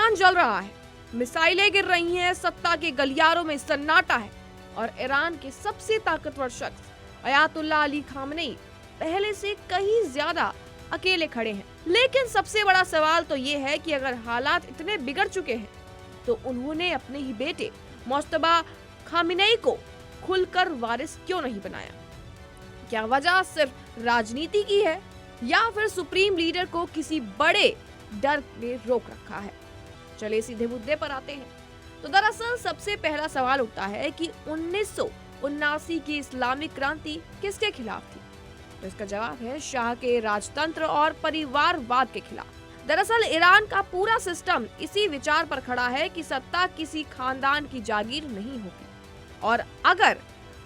Iran जल रहा है, मिसाइलें गिर रही हैं, सत्ता के गलियारों में सन्नाटा है और ईरान के सबसे ताकतवर शख्स अयातुल्ला अली खामनेई पहले से कहीं ज्यादा अकेले खड़े हैं। लेकिन सबसे बड़ा सवाल तो ये है कि अगर हालात इतने बिगड़ चुके हैं तो उन्होंने अपने ही बेटे मुज्तबा खामेनेई को खुलकर वारिस क्यों नहीं बनाया? क्या वजह सिर्फ राजनीति की है या फिर सुप्रीम लीडर को किसी बड़े डर ने रोक रखा है? चलिए सीधे मुद्दे पर आते हैं। तो दरअसल सबसे पहला सवाल उठता है कि 1979 की इस्लामिक क्रांति किसके खिलाफ थी? तो इसका जवाब है शाह के राजतंत्र और परिवारवाद के खिलाफ। दरअसल ईरान का पूरा सिस्टम इसी विचार पर खड़ा है कि सत्ता किसी खानदान की जागीर नहीं होगी और अगर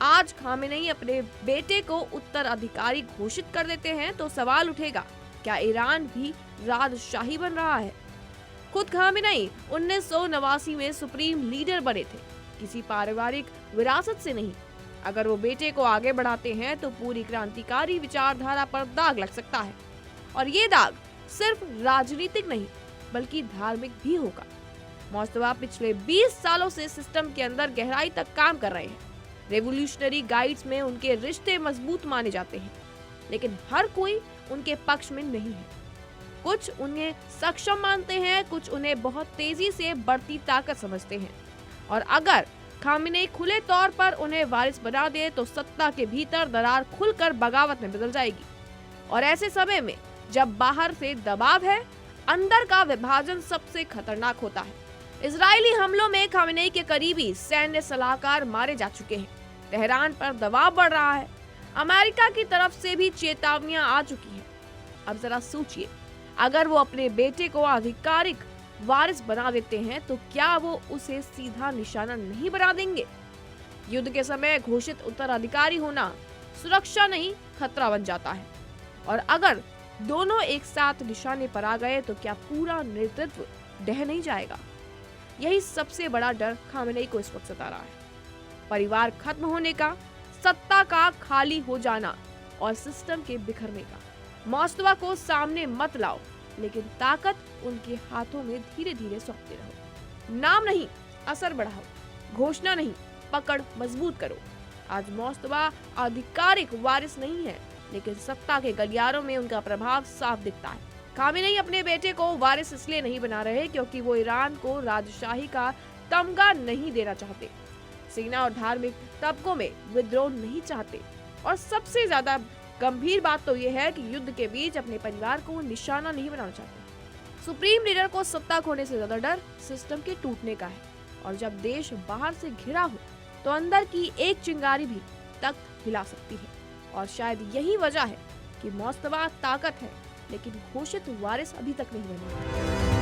आज खामेनेई अपने बेटे को उत्तराधिकारी घोषित कर देते हैं तो सवाल उठेगा, क्या ईरान भी राजशाही बन रहा है? खुद खामेनेई 1989 में सुप्रीम लीडर बने थे, किसी पारिवारिक विरासत से नहीं। अगर वो बेटे को आगे बढ़ाते हैं तो पूरी क्रांतिकारी विचारधारा पर दाग लग सकता है और ये दाग सिर्फ राजनीतिक नहीं बल्कि धार्मिक भी होगा। मुज्तबा पिछले 20 सालों से सिस्टम के अंदर गहराई तक काम कर रहे हैं। रेवोल्यूशनरी गाइड्स में उनके रिश्ते मजबूत माने जाते हैं, लेकिन हर कोई उनके पक्ष में नहीं है। कुछ उन्हें सक्षम मानते हैं, कुछ उन्हें बहुत तेजी से बढ़ती ताकत समझते हैं और अगर खामेनेई खुले तौर पर उन्हें वारिस बना दे तो सत्ता के भीतर दरार खुलकर बगावत में बदल जाएगी। और ऐसे समय में जब बाहर से दबाव है, अंदर का विभाजन सबसे खतरनाक होता है। इजरायली हमलों में खामेनेई के करीबी सैन्य सलाहकार मारे जा चुके हैं। तेहरान पर दबाव बढ़ रहा है। अमेरिका की तरफ से भी चेतावनियां आ चुकी हैं। अब जरा सोचिए, अगर वो अपने बेटे को आधिकारिक वारिस बना देते हैं तो क्या वो उसे सीधा निशाना नहीं बना देंगे? युद्ध के समय घोषित उत्तराधिकारी होना सुरक्षा नहीं खतरा बन जाता है और अगर दोनों एक साथ निशाने पर आ गए तो क्या पूरा नेतृत्व ढह नहीं जाएगा? यही सबसे बड़ा डर खामेनेई को इस वक्त सता रहा है। परिवार खत्म होने का, सत्ता का खाली हो जाना और सिस्टम के बिखरने का। मुज्तबा को सामने मत लाओ, लेकिन ताकत उनके हाथों में धीरे धीरे सौंपते रहो। नाम नहीं, असर बढ़ाओ। घोषणा नहीं, पकड़ मजबूत करो। आज मुज्तबा आधिकारिक वारिस नहीं है, लेकिन सत्ता के गलियारों में उनका प्रभाव साफ दिखता है। खामेनेई अपने बेटे को वारिस इसलिए नहीं बना रहे क्योंकि वो ईरान को राजशाही का तमगा नहीं देना चाहते, सेना और धार्मिक तबकों में विद्रोह नहीं चाहते और सबसे ज्यादा गंभीर बात तो ये है कि युद्ध के बीच अपने परिवार को निशाना नहीं बनाना चाहते। सुप्रीम लीडर को सत्ता खोने से ज्यादा डर सिस्टम के टूटने का है और जब देश बाहर से घिरा हो तो अंदर की एक चिंगारी भी तख्त हिला सकती है और शायद यही वजह है कि मुज्तबा ताकत है लेकिन घोषित वारिस अभी तक नहीं बने।